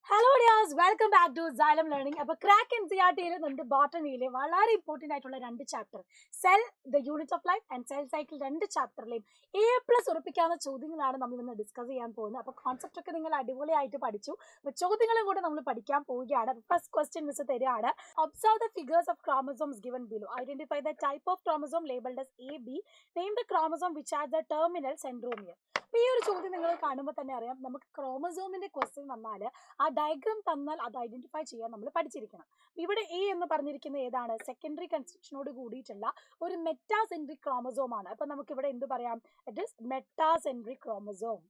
Hello dears, welcome back to Xylem learning. അപ്പോൾ crack NCERT-യിലെ നമ്മുടെ ബോട്ടണിയിലെ വളരെ ഇമ്പോർട്ടൻ്റ് ആയിട്ടുള്ള രണ്ട് chapter cell the unit of life and cell cycle രണ്ട് ചാപ്റ്ററിലെയും A+ ഉറപ്പിക്കാവുന്ന ചോദ്യങ്ങളാണ് നമ്മൾ ഇന്ന് ഡിസ്കസ് ചെയ്യാൻ പോകുന്നത്. അപ്പോൾ കോൺസെപ്റ്റ് ഒക്കെ നിങ്ങൾ അടിപൊളിയായിട്ട് പഠിച്ചു. അപ്പോൾ ചോദ്യങ്ങളും കൂടെ നമ്മൾ പഠിക്കാൻ പോവുകയാണ്. ഫസ്റ്റ് ക്വസ്റ്റ്യൻ മിസ് തരികയാണ്. Observe the figures of chromosomes given below. Identify the type of chromosome labelled as AB. Name the chromosome which has the terminal centromere. അപ്പോൾ ഈ ഒരു ചോദ്യം നിങ്ങൾ കാണുമ്പോൾ തന്നെ അറിയാം, നമുക്ക് ക്രോമസോമിന്റെ ക്വസ്റ്റ്യൻ വന്നാൽ ആ ഡയഗ്രാം തന്നാൽ അത് ഐഡന്റിഫൈ ചെയ്യാൻ നമ്മൾ പഠിച്ചിരിക്കണം. ഇവിടെ എ എന്ന് പറഞ്ഞിരിക്കുന്നത് ഏതാണ്? സെക്കൻഡറി കൺസ്ട്രക്ഷനോട് കൂടിയിട്ടുള്ള ഒരു മെറ്റാസെൻട്രിക് ക്രോമസോം ആണ്. അപ്പൊ നമുക്ക് ഇവിടെ എന്ത് പറയാം? It is metacentric chromosome.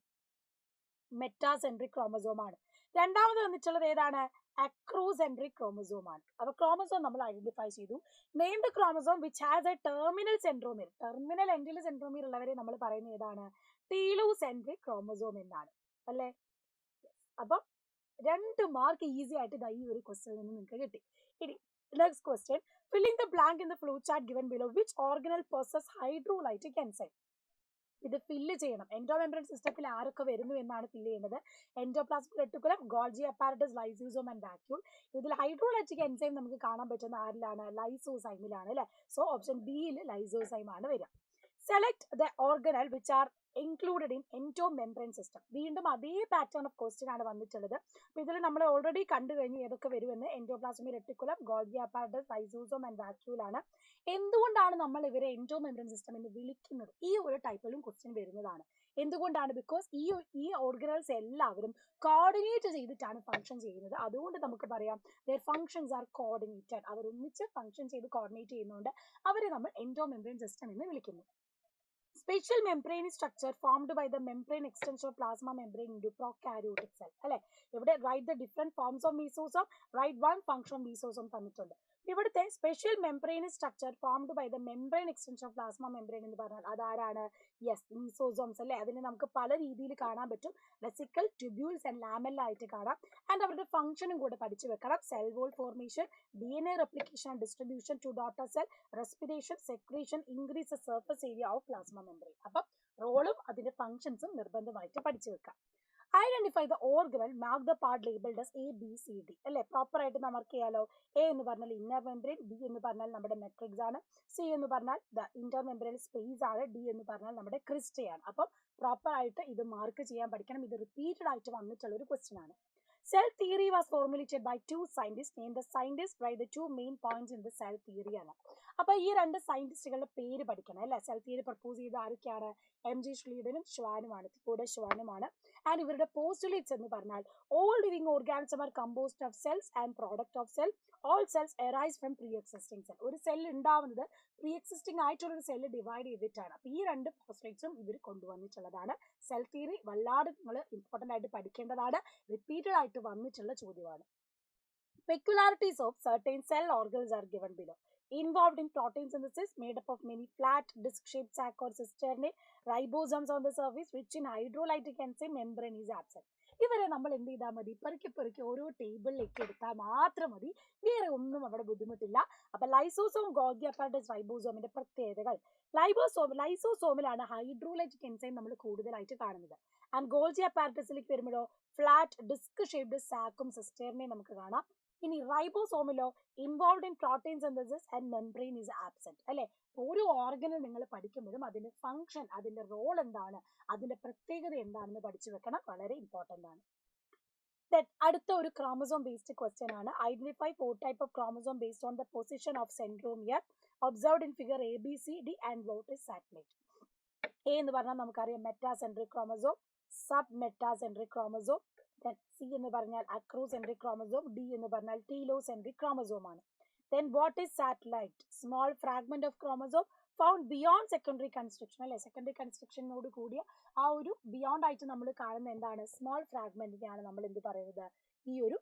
Metacentric chromosome ആണ്. രണ്ടാമത് വന്നിട്ടുള്ളത് ഏതാണ്? അക്രോസെൻട്രിക് ക്രോമസോം ആണ്. അപ്പൊ ക്രോമസോം നമ്മൾ ഐഡന്റിഫൈ ചെയ്തു. Name the chromosome which has A terminal centromere. Terminal എൻഡിൽ സെൻട്രോമിയർ ഉള്ളവരെ നമ്മൾ പറയുന്നത് ഏതാണ്? ടീലോസെൻട്രിക് ക്രോമസോം എന്നാണ് അല്ലേ? അപ്പം 2 മാർക്ക് ഈസി ആയിട്ട് ഈ ഒരു ക്വസ്റ്റ്യനിൽ നിന്ന് നിങ്ങൾക്ക് കിട്ടി. ഇനി next question, filling the blank in the flow chart given below. Which organelle poses hydrolytic enzyme. ഇത് ഫില്ല് ചെയ്യണം. എൻഡോമെംബ്രേൻ സിസ്റ്റത്തിൽ ആരൊക്കെ വരുന്നു എന്നാണ് ഫില്ല് ചെയ്യുന്നത്. Endoplasmic reticulum, Golgi apparatus, lysosome and vacuole. ഇതിൽ ഹൈഡ്രോലൈറ്റിക് എൻസൈം നമുക്ക് കാണാൻ പറ്റുന്ന ആരിലാണ്? ലൈസോസൈമിലാണ് അല്ലെ? സോ ഓപ്ഷൻ ബിയിൽ ലൈസോസൈം ആണ് വരിക. Select the organelle which are included in endomembrane system. വീണ്ടും അതേ പാറ്റേൺ ഓഫ് ക്വസ്റ്റ്യൻ ആണ് വന്നിട്ടുള്ളത്. അപ്പൊ ഇതിൽ നമ്മൾ ഓൾറെഡി കണ്ടു കഴിഞ്ഞു ഏതൊക്കെ വരുമെന്ന്. Endoplasmic reticulum, Golgi apparatus, lysosome and vacuole ആണ്. എന്തുകൊണ്ടാണ് നമ്മൾ ഇവരെ എൻഡോമെംബ്രേൻ സിസ്റ്റം എന്ന് വിളിക്കുന്നത്? ഈ ഒരു ടൈപ്പിലും ക്വസ്റ്റ്യൻ വരുന്നതാണ്. എന്തുകൊണ്ടാണ്? ബിക്കോസ് ഈ ഓർഗനൽസ് എല്ലാവരും കോർഡിനേറ്റ് ചെയ്തിട്ടാണ് ഫംഗ്ഷൻ ചെയ്യുന്നത്. അതുകൊണ്ട് നമുക്ക് പറയാം their functions are coordinated. അവർ ഒന്നിച്ച് ഫംഗ്ഷൻ ചെയ്ത് കോർഡിനേറ്റ് ചെയ്യുന്നതുകൊണ്ട് അവരെ നമ്മൾ എൻഡോമെംബ്രേൻ സിസ്റ്റം എന്ന് വിളിക്കുന്നു. Special membrane structure formed by the membrane extension of plasma membrane into prokaryotic cell. അല്ലെ? ഇവിടെ write the different forms of mesosome, write one function of mesosome തന്നിട്ടുണ്ട്. ഇവിടുത്തെ special membrane structure formed by the membrane extension of plasma membrane എന്ന് പറഞ്ഞാൽ അതാരാണ്? Yes, mesosomes അല്ലെ? അതിനെ നമുക്ക് പല രീതിയിൽ കാണാൻ പറ്റും. വെസിക്കൽ, ട്യൂബ്യൂൾസ് ആൻഡ് ലാമെല്ല ആയിട്ട് കാണാം. ആൻഡ് അവരുടെ ഫംഗ്ഷനും കൂടെ പഠിച്ചു വെക്കണം. Cell wall formation, DNA replication and distribution to daughter cell, respiration, secretion, increase the surface area of plasma membrane. അപ്പം റോളും അതിന്റെ ഫംഗ്ഷൻസും നിർബന്ധമായിട്ട് പഠിച്ചു വെക്കാം. Identify the organelle, mark the part labelled as ABCD അല്ലെ? പ്രോപ്പർ ആയിട്ട് മാർക്ക് ചെയ്യാലോ. എ എന്ന് പറഞ്ഞാൽ ഇന്നർ മെംബ്രെയിൻ, ബി എന്ന് പറഞ്ഞാൽ നമ്മുടെ മെട്രിക്സ് ആണ്, സി എന്ന് പറഞ്ഞാൽ ദ ഇന്റർ മെംബ്രെയിൻ സ്പേസ് ആണ്, ഡി എന്ന് പറഞ്ഞാൽ നമ്മുടെ ക്രിസ്റ്റയാണ്. അപ്പം പ്രോപ്പർ ആയിട്ട് ഇത് മാർക്ക് ചെയ്യാൻ പഠിക്കണം. ഇത് റിപ്പീറ്റഡ് ആയിട്ട് വന്നിട്ടുള്ള ഒരു ക്വസ്റ്റ്യൻ ആണ്. Cell theory was formulated by 2 scientists. Name the scientists, write the 2 main points in the cell theory ആണ്. അപ്പൊ ഈ രണ്ട് സയന്റിസ്റ്റുകളുടെ പേര് പഠിക്കണം അല്ലെ? സെൽ തിയറി പ്രപ്പോസ് ചെയ്ത ആരൊക്കെയാണ്? MG Schleiden ഷ്വാനുമാണ്, കൂടെ ഷ്വാനുമാണ്. ആൻഡ് ഇവരുടെ പോസ്റ്റുലേറ്റ്സ് എന്ന് പറഞ്ഞാൽ all living organisms are composed of cells and product of cell. All cells arise from pre-existing cell. ഒരു സെൽ ഉണ്ടാവുന്നത് പ്രീ എക്സിസ്റ്റിംഗ് ആയിട്ടുള്ള ഒരു സെല്ല് ഡിവൈഡ് ചെയ്തിട്ടാണ്. അപ്പൊ ഈ രണ്ട് പോസ്റ്റുലേറ്റ്സും ഇവർ കൊണ്ടുവന്നിട്ടുള്ളതാണ്. സെൽ തിയറി വല്ലാതെ നിങ്ങൾ ഇമ്പോർട്ടന്റ് ആയിട്ട് പഠിക്കേണ്ടതാണ്. റിപ്പീറ്റഡ് ആയിട്ട് വന്നിട്ടുള്ള ചോദ്യമാണ്. Peculiarities of certain cell organs are given below. Involved in protein synthesis, made up of many flat disc-shaped sac or cisternae, ribosomes on the surface, rich in hydrolytic enzyme, membrane is absent. ഇവരെ നമ്മൾ എന്ത് ചെയ്താൽ മതി? പെറുക്കി ഓരോ ടേബിളിലേക്ക് എടുത്താൽ മാത്രം മതി. വേറെ ഒന്നും അവിടെ ബുദ്ധിമുട്ടില്ല. അപ്പൊ ലൈസോസോം, ഗോൾജി അപ്പാരറ്റസ്, റൈബോസോമിന്റെ പ്രത്യേകതകൾ. ലൈസോസോമിലാണ് ഹൈഡ്രോലൈറ്റിക് എൻസൈം നമ്മൾ കൂടുതലായിട്ട് കാണുന്നത്. ആൻഡ് ഗോൾജി അപ്പാരറ്റസിലേക്ക് വരുമ്പോഴോ ഫ്ലാറ്റ് ഡിസ്ക് ഷേപ്ഡ് സാക്കും സിസ്റ്റേറിനെയും നമുക്ക് കാണാം. ഇനി റൈബോസോമിലോ involve in protein synthesis and membrane is absent അല്ലെ? ഓരോ ഓർഗനും നിങ്ങൾ പഠിക്കുമ്പോഴും അതിന്റെ ഫംഗ്ഷൻ, അതിന്റെ റോൾ എന്താണ്, അതിന്റെ പ്രത്യേകത എന്താണെന്ന് പഠിച്ചു വെക്കണം. വളരെ ഇമ്പോർട്ടന്റ് ആണ്. അടുത്ത ഒരു ക്രോമസോം ബേസ്ഡ് ക്വസ്റ്റ്യൻ ആണ്. Identify 4 type of chromosome based on the position of centromere observed in figure ABCD and what is satellite. A എന്ന് പറഞ്ഞാൽ നമുക്കറിയാം metacentric chromosome, sub metacentric chromosome. C എന്ന് പറഞ്ഞാൽ അക്രോസെൻട്രിക് ക്രോമസോം, ഡി എന്ന് പറഞ്ഞാൽ ടീലോസെൻട്രിക് ക്രോമസോം ആണ്. Then what is satellite? Small fragment of chromosome found beyond secondary construction അല്ലെ? Secondary കൺസ്ട്രക്ഷനോട് കൂടിയ ആ ഒരു ബിയോണ്ട് ആയിട്ട് നമ്മൾ കാണുന്ന എന്താണ്? സ്മോൾ ഫ്രാഗ്മെന്റിനെയാണ് നമ്മൾ എന്ത് പറയുന്നത്? ഈ ഒരു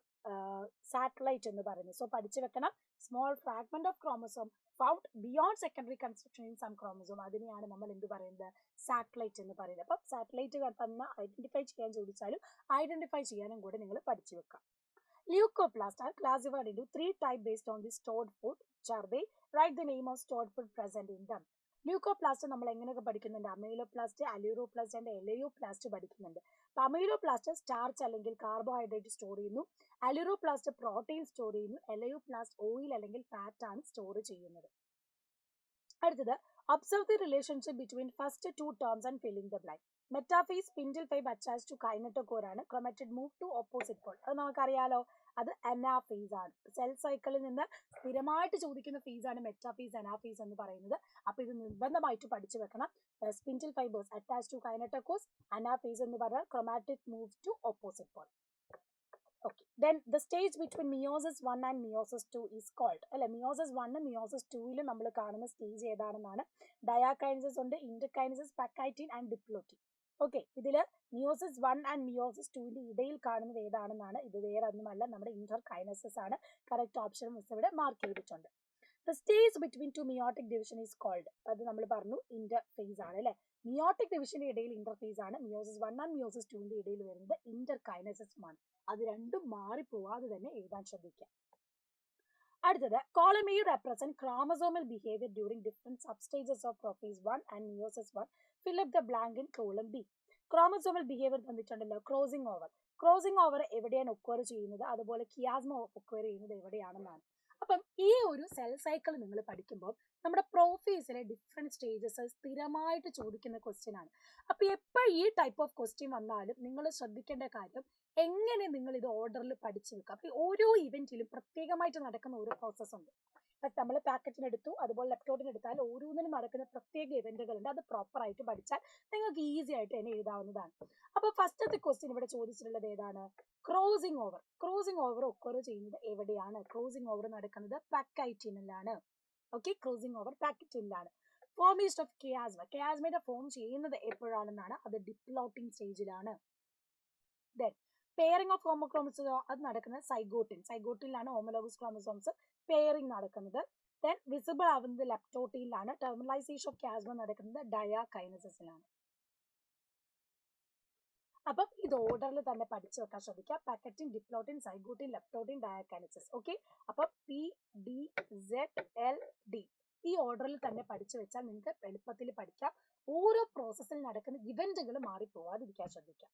സാറ്റലൈറ്റ് എന്ന് പറയുന്നത്. സോ പഠിച്ചു വെക്കണം. Small fragment of chromosome found beyond secondary construction in some chromosome, അതിനെയാണ് നമ്മൾ എന്ത് പറയുന്നത്? സാറ്റലൈറ്റ് എന്ന് പറയുന്നത്. അപ്പം സാറ്റലൈറ്റ് തന്ന ഐഡന്റിഫൈ ചെയ്യാൻ ചോദിച്ചാലും ഐഡന്റിഫൈ ചെയ്യാനും കൂടെ നിങ്ങൾ പഠിച്ചു വെക്കാം. Leucoplasts are classified into 3 types based on the stored food. Which are they? Write the name of stored food present in them. Leucoplast നമ്മൾ എങ്ങനെയൊക്കെ പഠിക്കുന്നുണ്ട്? അമൈലോപ്ലാസ്റ്റ്, അലൂറോപ്ലാസ്റ്റ് ആൻഡ് എലയോപ്ലാസ്റ്റ് പഠിക്കുന്നുണ്ട്. അമൈലോപ്ലാസ്റ്റ് സ്റ്റാർച്ച് അല്ലെങ്കിൽ കാർബോഹൈഡ്രേറ്റ് സ്റ്റോർ ചെയ്യുന്നു. Aleuroplast protein store ചെയ്യുന്നു. Elaioplast oil അല്ലെങ്കിൽ fat ആണ് store ചെയ്യുന്നത്. അടുത്തത് observe the relationship between first two terms and filling the blank. Metaphase spindle fibre attach to kinetochore ആണ്. Chromatid move to opposite pole. അത് നമുക്കറിയാലോ, അത് അനാഫേസ് ആണ്. സെൽ സൈക്കിളിൽ നിന്ന് സ്ഥിരമായിട്ട് ചോദിക്കുന്ന ഫേസ് ആണ് മെറ്റാഫേസ് അനാഫേസ് എന്ന് പറയുന്നത്. അപ്പൊ ഇത് നിർബന്ധമായിട്ട് പഠിച്ചു വെക്കണം. Spindle fibres attach to kinetochores, anaphase എന്ന് പറഞ്ഞാൽ chromatid move to opposite pole. Okay, then the stage between meiosis 1 and meiosis 2 is called, അല്ലെ, meiosis 1 meiosis 2 നമ്മൾ കാണുന്ന സ്റ്റേജ് ഏതാണെന്നാണ്. ഡയാകൈനസിസ് ഉണ്ട്, ഇന്റർകൈനസിസ്, പക്കൈറ്റിൻ ആൻഡ് ഡിപ്ലോട്ടിൻ. ഓക്കെ, ഇതില് മിയോസിസ് 1 ആൻഡ് മിയോസിസ് 2 ഇടയിൽ കാണുന്നത് ഏതാണെന്നാണ്. ഇത് വേറെ ഒന്നുമല്ല, നമ്മുടെ ഇന്റർകൈനസിസ് ആണ്. കറക്റ്റ് ഓപ്ഷൻ മിസ് ഇവിടെ മാർക്ക് ചെയ്തിട്ടുണ്ട്. The stage between two meiotic division is called, അത് നമ്മൾ പറഞ്ഞു ഇന്റർഫേസ് ആണ്, അല്ലെ. മിയോട്ടിക് ഡിവിഷന്റെ ഇടയിൽ ഇന്റർഫേസ് ആണ്. മിയോസിസ് 1 ആൻഡ് മിയോസിസ് 2 ഇടയിൽ വരുന്നത് ഇന്റർകൈനസിസ് ആണ്. അത് രണ്ടും മാറിപ്പോവാതെ തന്നെ എഴുതാൻ ശ്രദ്ധിക്കുക. അടുത്തത് column A represent chromosomal behaviour during different substages of prophase 1 and meiosis 1. Fill up the blank in column B. Chromosomal behaviour തന്നിട്ടുണ്ടല്ലോ. ക്രോസിംഗ് ഓവർ എവിടെയാണ് ഒക്വയർ ചെയ്യുന്നത്, അതുപോലെ കിയാസ്മ ഒക്വയർ ചെയ്യുന്നത് എവിടെയാണെന്നാണ്. അപ്പം ഈ ഒരു സെൽ സൈക്കിൾ നിങ്ങൾ പഠിക്കുമ്പോൾ നമ്മുടെ പ്രൊഫേസിലെ ഡിഫറെന്റ് സ്റ്റേജസ് സ്ഥിരമായിട്ട് ചോദിക്കുന്ന ക്വസ്റ്റ്യൻ ആണ്. അപ്പൊ എപ്പോൾ ഈ ടൈപ്പ് ഓഫ് ക്വസ്റ്റ്യൻ വന്നാലും നിങ്ങൾ ശ്രദ്ധിക്കേണ്ട കാര്യം എങ്ങനെ നിങ്ങൾ ഇത് ഓർഡറിൽ പഠിച്ചു വെക്കുക. അപ്പൊ ഓരോ ഇവന്റിലും പ്രത്യേകമായിട്ട് നടക്കുന്ന ഓരോ പ്രോസസ് ഉണ്ട്. നമ്മൾ പാക്കറ്റിന് എടുത്തു, അതുപോലെ ലെപ്റ്റോട്ടിന് എടുത്താൽ ഓരോന്നിനും നടക്കുന്ന പ്രത്യേക ഇവന്റുകൾ ഉണ്ട്. അത് പ്രോപ്പർ ആയിട്ട് പഠിച്ചാൽ നിങ്ങൾക്ക് ഈസി ആയിട്ട് തന്നെ എഴുതാവുന്നതാണ്. അപ്പൊ ഫസ്റ്റത്തെ ക്വസ്റ്റ്യൻ ഇവിടെ ചോദിച്ചിട്ടുള്ളത് ഏതാണ്? ക്രോസിംഗ് ഓവർ ഒക്കർ ചെയ്യുന്നത് എവിടെയാണ്? ക്രോസിംഗ് ഓവർ നടക്കുന്നത് പാക്കൈറ്റിനിലാണ്. ഓക്കെ, ക്രോസിംഗ് ഓവർ പാക്കറ്റിനിലാണ്. ഫോർമേഷൻ ഓഫ് കിയാസ്മയുടെ ഫോം ചെയ്യുന്നത് എപ്പോഴാണെന്നാണ്? അത് ഡിപ്ലോട്ടിംഗ് സ്റ്റേജിലാണ്. ദെൻ പെയറിംഗ് ഓഫ് ഹോമോക്രോമസോം അത് നടക്കുന്നത് സൈഗോട്ടിലാണ് ഹോമോലോഗസ് ക്രോമസോംസ് പെയറിംഗ് നടക്കുന്നത്. ദെൻ വിസിബിൾ ആവുന്നത് ലെപ്റ്റോട്ടിലാണ്. ടെർമിനലൈസേഷൻ ഓഫ് കിയാസ്മ നടക്കുന്നത് ഡയാകൈനസിസിലാണ്. അപ്പം ഇത് ഓർഡറിൽ തന്നെ പഠിച്ചു വെക്കാൻ ശ്രദ്ധിക്കുക. പാക്കറ്റിൻ, ഡിപ്ലോട്ടിൻ, സൈഗോട്ടിൻ, ലെപ്റ്റോട്ടിൻ, ഡയാകൈനസിസ്. ഓക്കെ, അപ്പം PDZLD ഈ ഓർഡറിൽ തന്നെ പഠിച്ചു വെച്ചാൽ നിങ്ങൾക്ക് എളുപ്പത്തിൽ പഠിക്കാം. ഓരോ പ്രോസസ്സിൽ നടക്കുന്ന ഇവന്റുകൾ മാറിപ്പോവാതിരിക്കാൻ ശ്രദ്ധിക്കാം.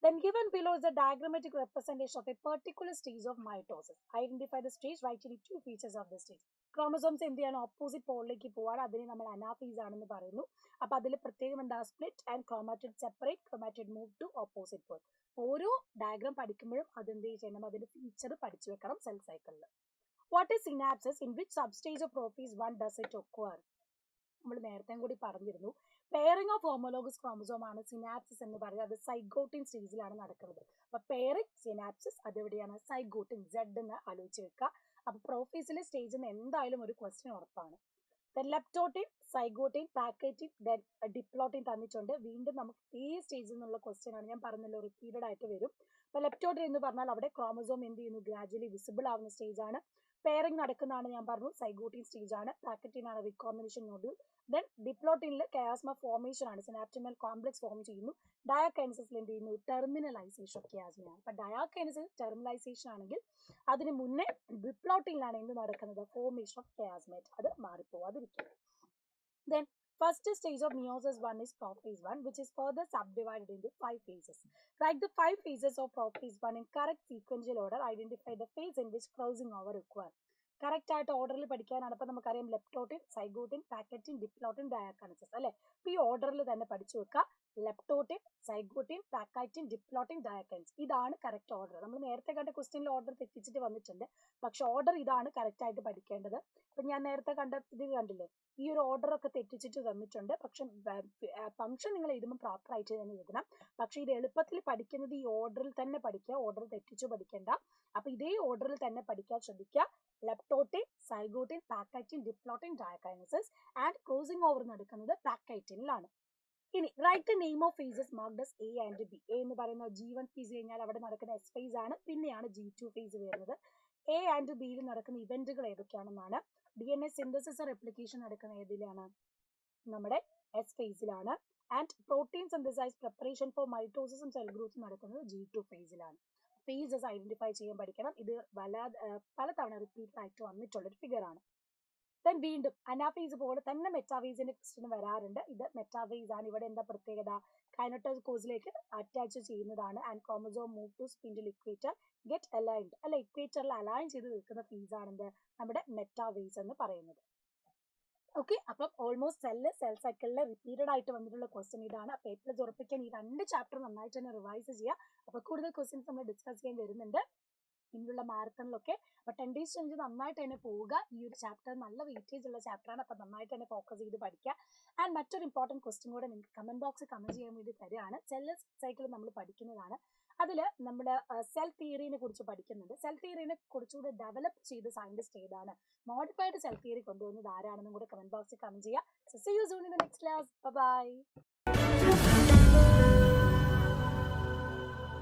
Then given below is a diagrammatic representation of a particular stage of mitosis. Identify the stage, write any two features of the stage. Chromosomes എന്ത് ചെയ്യാണ്? ഓപ്പോസിറ്റ് പോളിലേക്ക് പോവാണ്. അതിനെ നമ്മൾ അനാഫേസ് ആണെന്ന് പറയുന്നു. അപ്പൊ അതിൽ പ്രത്യേകം എന്താ? Split and chromatid separate, chromatid move to opposite pole. ഓരോ ഡയഗ്രാം പഠിക്കുമ്പോഴും അതെന്ത് ചെയ്യണം? അതിന്റെ ഫീച്ചർ പഠിച്ചു വെക്കണം സെൽ സൈക്കിളിൽ. What is synapsis? In which substage of prophase 1 does it occur? നമ്മൾ നേരത്തെ കൂടി പറഞ്ഞിരുന്നു. പെയറിംഗ് ഓഫ് ഹോമോലോഗസ് ക്രോമസോം ആണ് സിനാപ്സിസ് എന്ന് പറയുന്നത്. അത് സൈഗോട്ടിൻ സ്റ്റേജിലാണ് നടക്കുന്നത്. അപ്പൊ പെയറിംഗ് സിനാപ്സിസ് അതെവിടെയാണ്? സൈഗോട്ടിൻ, Z എന്ന് ആലോചിച്ച് വെക്കുക. അപ്പൊ പ്രൊഫേസിലെ സ്റ്റേജിൽ നിന്ന് എന്തായാലും ഒരു ക്വസ്റ്റ്യൻ ഉറപ്പാണ്. ലെപ്റ്റോട്ടിൻ, സൈഗോട്ടിൻ, പാക്കറ്റിൻ, ഡിപ്ലോട്ടിൻ തന്നിട്ടുണ്ട്. വീണ്ടും നമുക്ക് ഈ സ്റ്റേജിൽ നിന്നുള്ള ക്വസ്റ്റ്യൻ ആണ്. ഞാൻ പറഞ്ഞല്ലോ, റിപ്പീറ്റഡ് ആയിട്ട് വരും. അപ്പൊ ലെപ്റ്റോട്ടിൻ എന്ന് പറഞ്ഞാൽ അവിടെ ക്രോമസോം എന്ത് ചെയ്യുന്നു? ഗ്രാജുവലി വിസിബിൾ ആവുന്ന സ്റ്റേജ് ആണ്. പെയറിംഗ് നടക്കുന്നതാണ് ഞാൻ പറഞ്ഞു, സൈഗോട്ടിൻ സ്റ്റേജ് ആണ്. പാക്കറ്റിൻ ആണ് റീകോമ്പിനേഷൻ നോഡ്യൂൾ. ദെൻ ഡിപ്ലോട്ടിനിൽ കിയാസ്മ ഫോർമേഷൻ ആണ്, സിനാപ്റ്റിമൽ കോംപ്ലക്സ് ഫോം ചെയ്യുന്നു. ഡയാകൈനസിസിൽ എന്ത് ചെയ്യുന്നു? ടെർമിനലൈസേഷൻ ഓഫ് കിയാസ്മയാണ്. അപ്പൊ ഡയാകൈനസിസ് ടെർമിനലൈസേഷൻ ആണെങ്കിൽ അതിന് മുന്നേ ഡിപ്ലോട്ടിനിലാണ് എന്ത് നടക്കുന്നത്? Formation of chiasmata. അത് മാറിപ്പോവാതിരിക്കും. Then first stage of meiosis 1 is prophase 1, which is further subdivided into 5 phases. Write the 5 phases of prophase 1 in correct sequential order. Identify the phase in which crossing over required. Correct ആയിട്ട് ഓർഡറിൽ പഠിക്കാനാണ്. അപ്പൊ നമുക്കറിയാം ലെപ്റ്റോട്ടിൻ, zygotene, pachytene, diplotene, ഡയാകൈനസിസ്, അല്ലെ. അപ്പൊ ഈ ഓർഡറിൽ തന്നെ പഠിച്ചു വെക്കുക. ലെപ്റ്റോട്ടിൻ, സൈഗോട്ടിൻ, പാക്കറ്റിൻ, ഡിപ്ലോട്ടിൻ, ഡയാകൈനസിസ്. ഇതാണ് കറക്റ്റ് ഓർഡർ. നമ്മൾ നേരത്തെ കണ്ട ക്വസ്റ്റ്യനിൽ ഓർഡർ തെറ്റിച്ചിട്ട് വന്നിട്ടുണ്ട്. പക്ഷെ ഓർഡർ ഇതാണ് കറക്റ്റ് ആയിട്ട് പഠിക്കേണ്ടത്. ഇപ്പൊ ഞാൻ നേരത്തെ കണ്ട ഇത് കണ്ടില്ലേ, ഈ ഒരു ഓർഡർ ഒക്കെ തെറ്റിച്ചിട്ട് തന്നിട്ടുണ്ട്. പക്ഷെ ഫംഗ്ഷൻ നിങ്ങൾ എഴുതുമ്പോൾ പ്രോപ്പർ ആയിട്ട് തന്നെ എഴുതണം. പക്ഷെ ഇത് എളുപ്പത്തിൽ പഠിക്കുന്നത് ഈ ഓർഡറിൽ തന്നെ പഠിക്കുക. ഓർഡർ തെറ്റിച്ചു പഠിക്കേണ്ട. അപ്പൊ ഇതേ ഓർഡറിൽ തന്നെ പഠിക്കാൻ ശ്രദ്ധിക്കുക. Leptotene, zygotene, pachytene, diplotene, diakinesis and crossing over നടക്കുന്നത് പാക്കൈറ്റിനിലാണ്. ഇനി write the name of phases marked as A and B. A എന്ന് പറയുന്ന G1 ഫേസ് കഴിഞ്ഞാൽ അവിടെ നടക്കുന്ന S ഫേസ് ആണ്. പിന്നെയാണ് G2 ഫേസ് വരുന്നത്. A and B യിൽ നടക്കുന്ന ഇവന്റുകൾ ഏതൊക്കെയാണെന്നാണ്? DNA സിന്തസിസ് റെപ്ലിക്കേഷൻ നടക്കുന്ന ഏതിലാണ്? നമ്മുടെ S ഫേസിലാണ്. And protein synthesise preparation for മൈറ്റോസിസും സെൽ ഗ്രോത്തും നടക്കുന്നത് G2 ഫേസിലാണ്. ഫേസസ് ഐഡന്റിഫൈ ചെയ്യാൻ പഠിക്കണം. ഇത് പലതവണ റിപ്പീറ്റ് ആയിട്ട് വന്നിട്ടുള്ള ഒരു ഫിഗർ ആണ്. ദെൻ വീണ്ടും അനാഫേസ് പോലെ തന്നെ മെറ്റാഫേസിന്റെ ക്വസ്റ്റ്യൻ വരാറുണ്ട്. ഇത് മെറ്റാഫേസ് ആണ്. ഇവിടെ എന്താ പ്രത്യേകത? കൈനോട്ടോകോസിലേക്ക് അറ്റാച്ച് ചെയ്യുന്നതാണ്. And chromosome move to spindle equator get aligned, അല്ല ഇക്വേറ്ററിൽ അലൈൻ ചെയ്ത് നിൽക്കുന്ന ഫേസ് ആണെന്ത് നമ്മുടെ മെറ്റാഫേസ് എന്ന് പറയുന്നത്. ഓക്കെ, അപ്പം ഓൾമോസ്റ്റ് സെൽ സൈക്കിളിൽ റിപ്പീറ്റഡ് ആയിട്ട് വന്നിട്ടുള്ള ക്വസ്റ്റ്യൻ ഇതാണ്. അപ്പൊ A+ ഉറപ്പിക്കാൻ ഈ 2 ചാപ്റ്റർ നന്നായിട്ട് തന്നെ റിവൈസ് ചെയ്യുക. അപ്പൊ കൂടുതൽ ക്വസ്റ്റ്യൻസ് നമ്മൾ ഡിസ്കസ് ചെയ്യാൻ വരുന്നുണ്ട് ഇനിയുള്ള മാരത്തണിലൊക്കെ. അപ്പൊ 10 days ചലഞ്ച് നന്നായിട്ട് തന്നെ പോവുക. ഈ ഒരു ചാപ്റ്റർ നല്ല വെയിറ്റേജ് ഉള്ള ചാപ്റ്റർ ആണ്. അപ്പൊ നന്നായിട്ട് തന്നെ ഫോക്കസ് ചെയ്ത് പഠിക്കുക. ആൻഡ് മറ്റൊരു ഇമ്പോർട്ടന്റ് ക്വസ്റ്റ്യൻ കൂടെ നിങ്ങൾക്ക് കമന്റ് ബോക്സിൽ കമന്റ് ചെയ്യാൻ വേണ്ടി തരികയാണ്. സെൽ സൈക്കിൾ നമ്മൾ പഠിക്കുന്നതാണ്. അതിൽ നമ്മൾ സെൽ തിയറിനെ കുറിച്ച് പഠിക്കുന്നുണ്ട്. സെൽ തിയറിനെ കുറിച്ചുകൂടെ ഡെവലപ്പ് ചെയ്ത സയന്റിസ്റ്റ് ഏതാണ്, മോഡിഫൈഡ് സെൽ തിയറി കൊണ്ടുവന്നത് ആരാണെന്നും കൂടെ കമന്റ് ബോക്സിൽ കമന്റ് ചെയ്യുക. So see you soon in the next class. By.